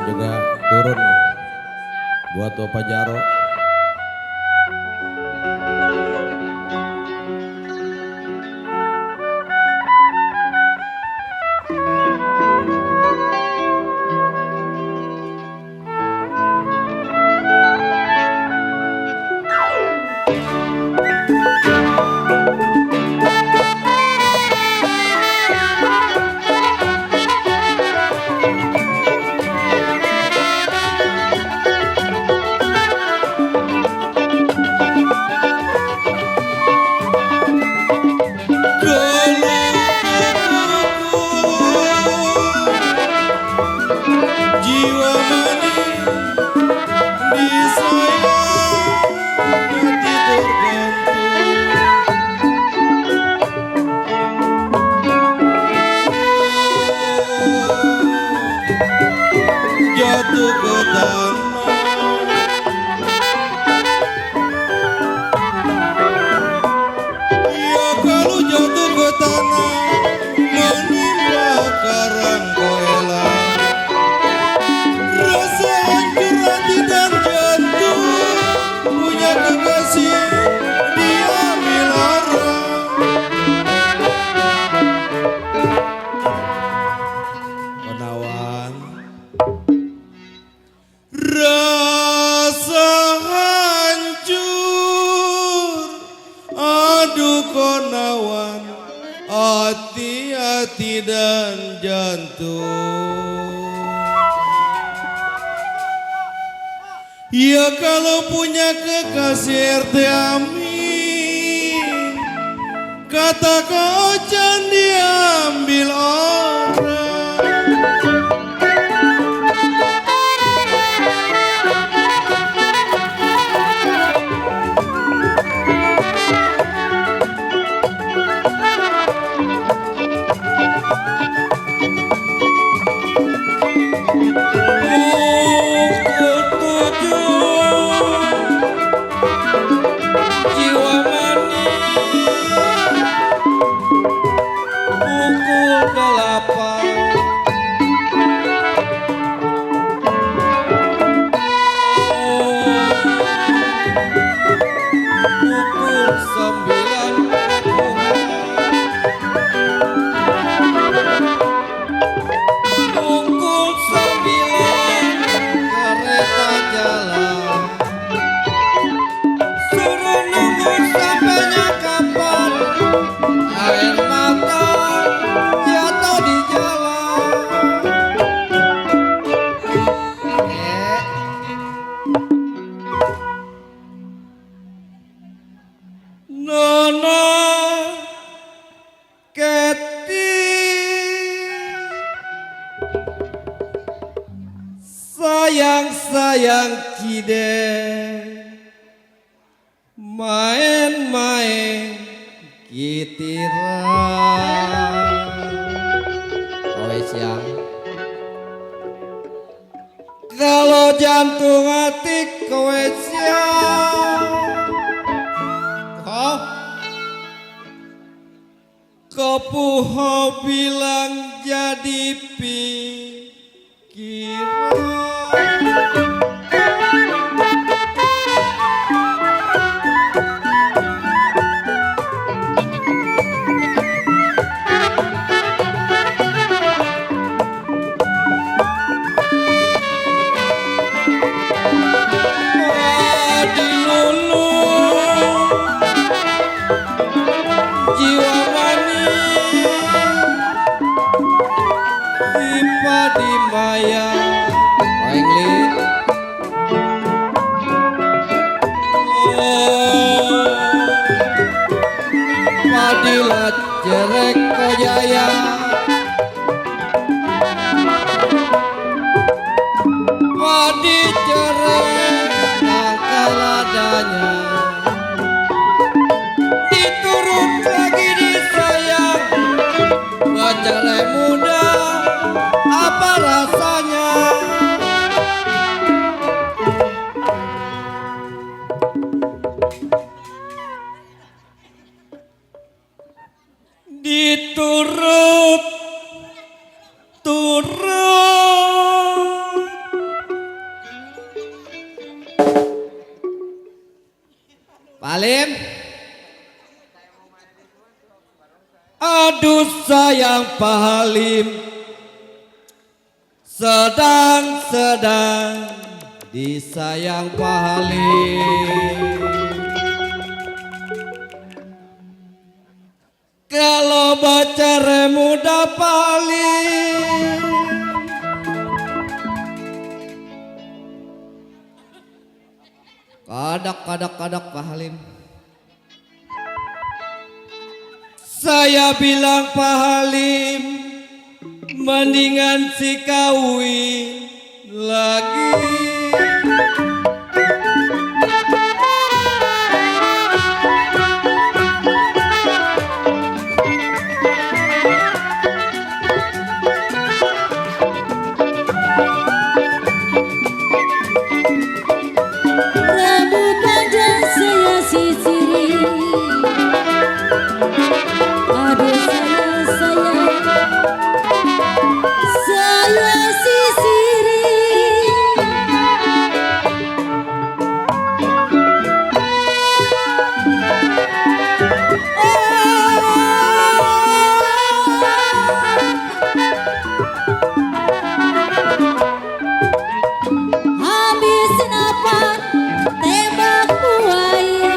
juga turun buat Bapak Jaro. Jatuh ke tanah, ya kalau jatuh ke tanah menimpa karang koela, rasa hancur hati dan jantung, punya kekasih diambil orang. Penawan rasa hancur, aduh konawan, hati-hati dan jantung. Ya kalau punya kekasih RT Amin, kata kau jangan diambil orang. Nona Keti sayang-sayang kide main-main kitiran. Kowe siang kalau jantung hati kowe siang kepuho bilang jadi pikiran. Padilat jerek kojaya padi jerek tangkal adanya diturut lagi disayang bajare muda apa rasanya. Diturut turut Aduh sayang Pak Halim, sedang disayang Pak Halim. Kalau baca remuda Pak Halim, kadak Pak Halim. Saya bilang Pak Halim, mendingan si kawin lagi. Rambut panjang saya sisiri, aduh saya sisiri. Habis napan tembak buaya,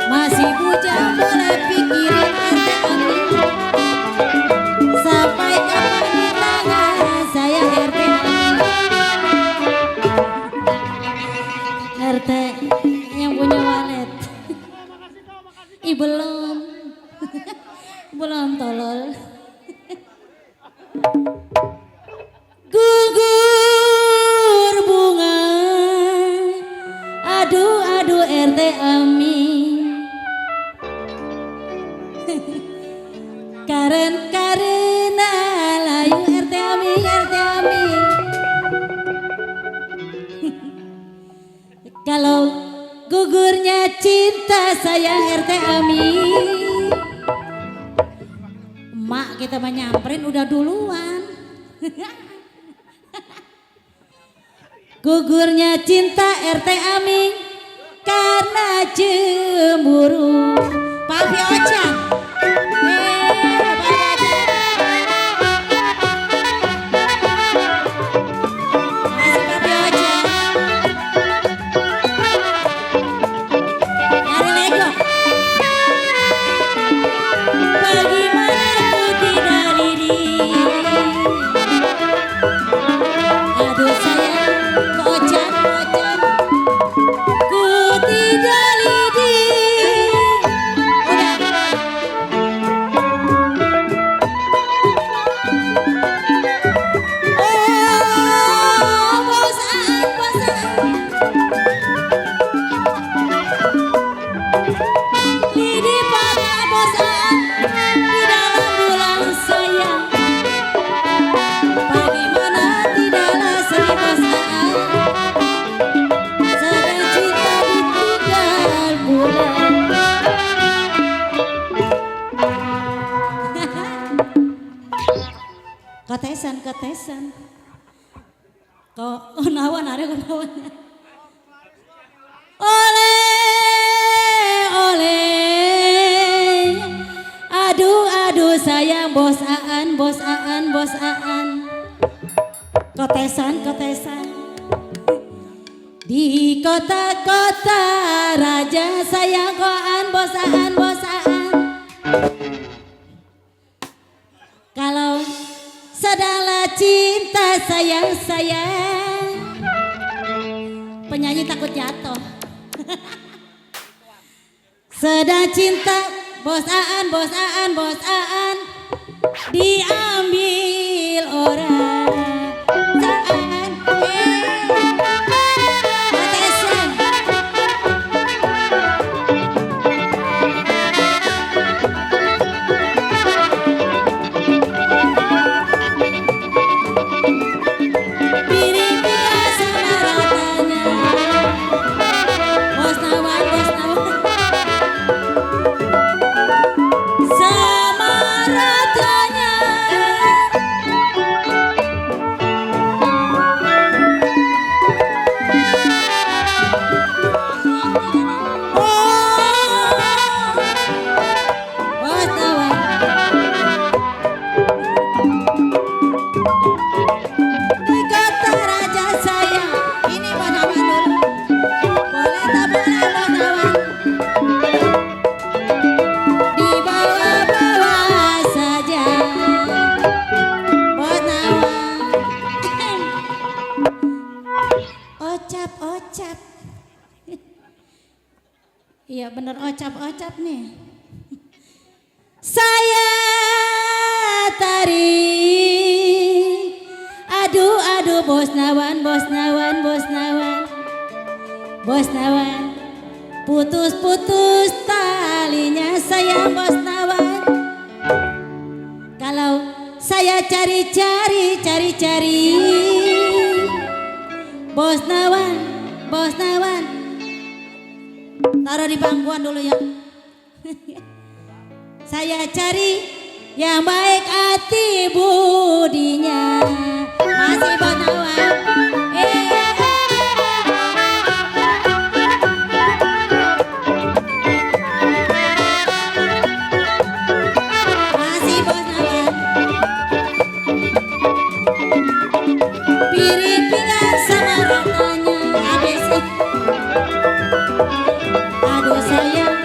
masih bujang boleh pikirin ente Ami. Sampai kapan di tangan saya RT Ami. RT yang punya walet. Ih belum. Belum tolol. Gugur bunga, aduh RT Ami. Karena layu RT Ami. Kalau gugurnya cinta sayang RT Ami, emak kita mah nyamperin udah duluan. Gugurnya cinta RT Ami karena cemburu. Papi Ocak. Masih Papi Ocak. Nyari Lego. Bagaimana ku tidak lidi. Aduh sayang, Ocak. Ku tidak lidi. Udah. Oh, bosan. Lidi pada bosan di dalam bulan sayang. Bagaimana tidaklah sedih bosan, sedang cinta ditinggal bulan. Ketesan. Kok nawan ada kok nawan. Oleh. Aduh sayang bos Aan. Ketesan. Di kota-kota raja sayang koan bos Aan. Kalau sedanglah cinta sayang. Penyanyi takut jatuh. Sedang cinta bos Aan diambil orang. Ketesan. Piring biasa ratanya. Bos Nawan. Sama ratanya. ocap-ocap nih. Saya tarik, aduh aduh bos nawan, bos nawan, bos nawan, bos nawan. Putus-putus talinya sayang bos nawan. Kalau saya cari-cari, bos nawan, bos nawan. Taruh di bangkuan dulu ya. Saya cari yang baik hati budinya. Masih bos nawan. Masih bos nawan. Piring pinggang sama ratanya habis. Aduh sayang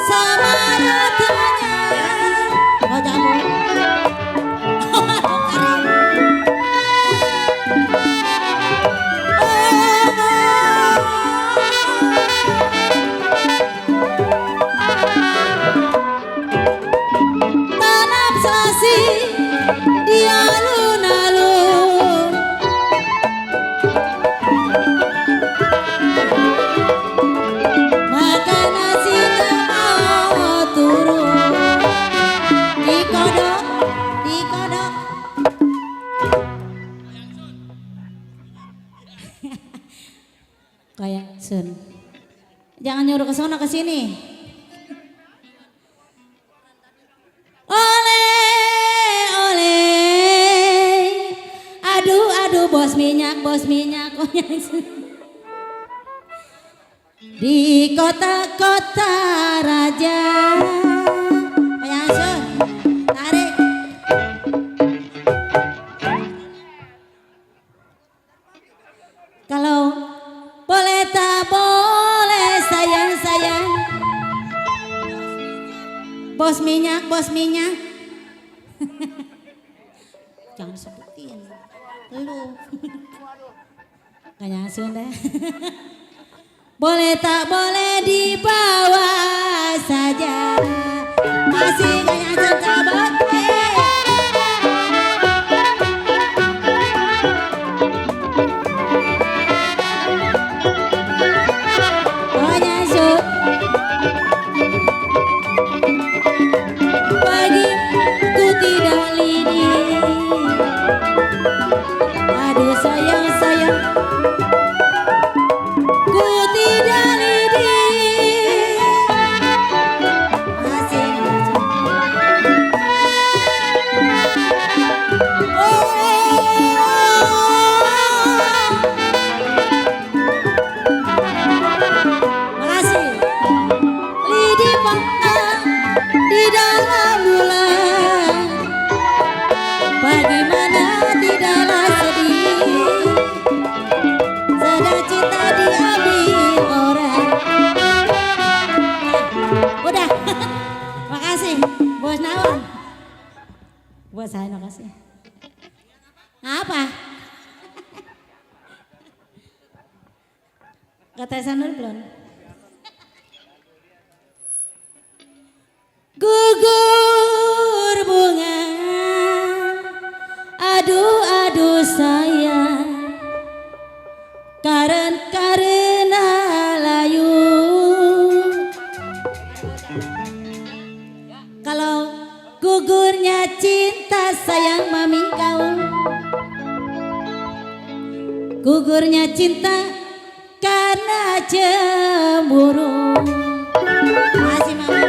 sama ratanya. Oh jangan. Tanam selasi di alun-alun. Makan nasinya mau turun. Dikodok, dikodok. Kayak Sun. Jangan nyuruh ke sana ke sini. Oleh, oleh. Aduh, aduh bos minyak, bos minyak. Di kota-kota raja. Kayak Sun. Tarik. Kalau boleh tak boleh sayang-sayang. Bos minyak, bos minyak. Jangan sebutin. Lu. Kayak Sunda. Boleh tak boleh dibawa saja. Masih kayak sahabat. Bagiku tidak lidi. Aduh sayang sayang, ku tidak lidi. Masih makasih. Lidi pernah di dalam bulan. Bagaimana tidaklah sedih. Sedang cinta diambil orang. Udah. Makasih bos Nawan. Buat saya makasih. Apa? Kata Sanur belum? Gugur bunga, aduh aduh sayang, karena layu. Kalau gugurnya cinta sayang mami kau, gugurnya cinta karena cemburu. Masih mami.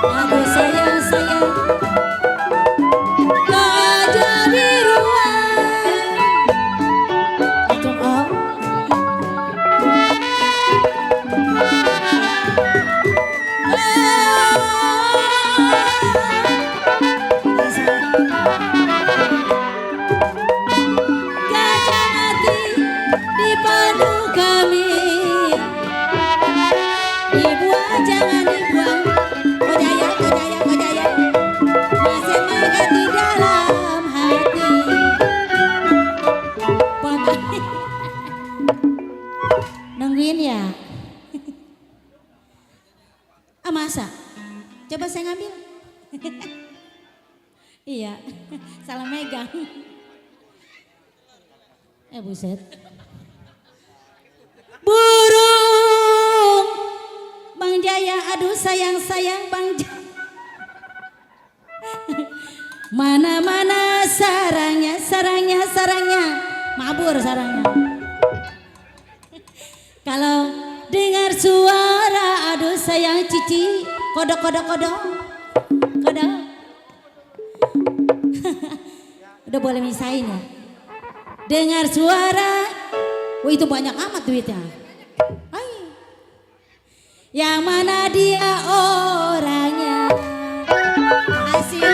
Aduh sayang sayang, gajah biruan. Nungguin ya. Ah masa? Coba saya ngambil. Iya, salah megang. Buset. Burung Bang Jaya, aduh sayang Bang Jaya. Mana-mana sarangnya, mabur sarangnya. Kalau dengar suara, aduh sayang cici, kodok. Udah boleh misain ya. Dengar suara, wah itu banyak amat duitnya. Hai. Yang mana dia orangnya? Asik.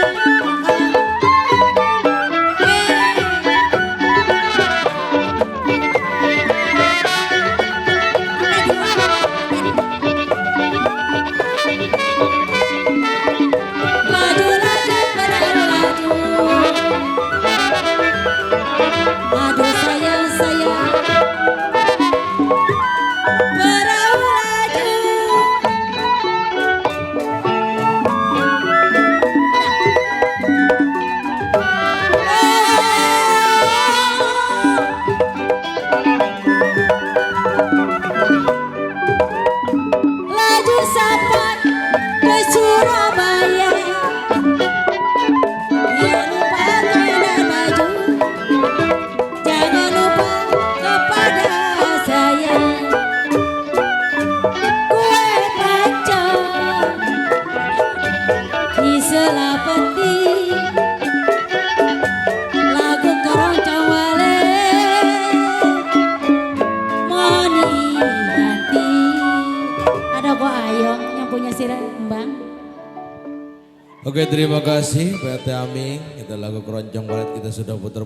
Aduh sayang perahu laju. Laju sampai ke Surabaya. Jangan lupa kena baju. Jangan lupa kepada saya kue kacang di selapeti lagu keroncong wale mau diganti. Ada kok Ayong yang punya Sirembang. Oke, terima kasih PT Aming. Kita lagu keroncong balet kita sudah putar.